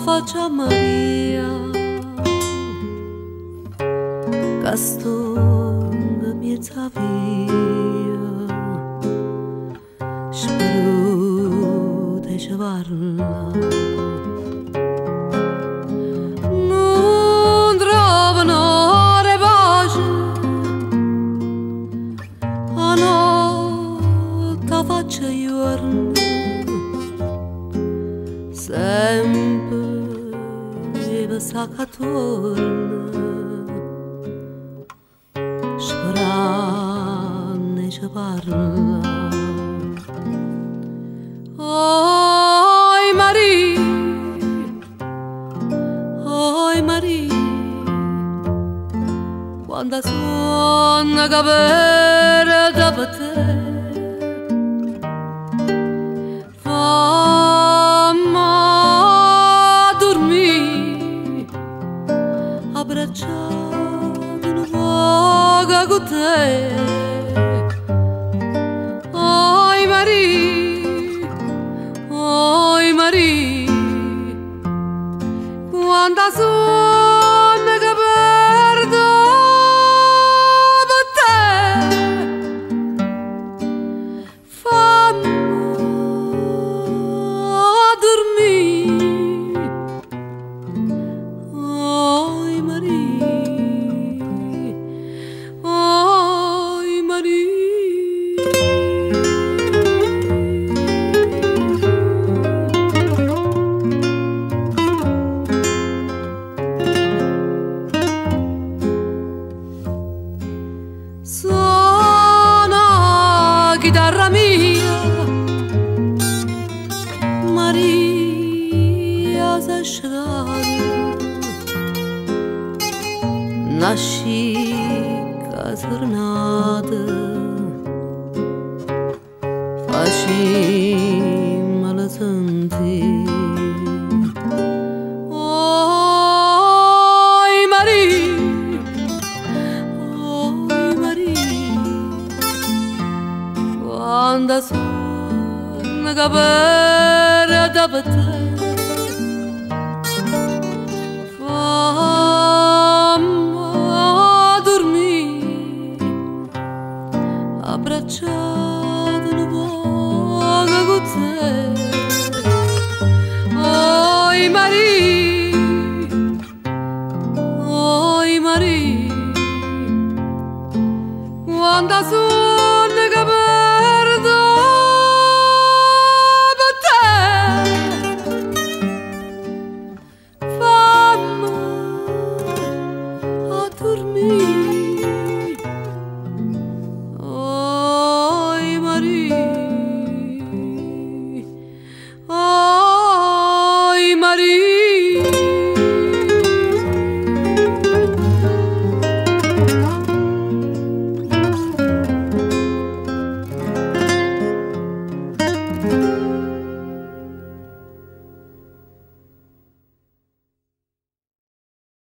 Faccia Maria, castung miezza via, sprute cevarla. Non trovano pace, a notte faccia giorno, sempre sa che torna, sperando ci parla. Oi Maria, quando suona che verde per te, abbracciato in voga con te. Oi Maria, quando suona che perdo per te, fammi dormire. Oi Maria, suona chitarra mia, Maria s'asciugare, nasci casernata, facimela sentire. Oi Maria, quando suona che verde per te, abbracciato in voga con te. Oi Maria, quando suona che perdo per te, fammi a dormire. Oi Maria, oi Maria.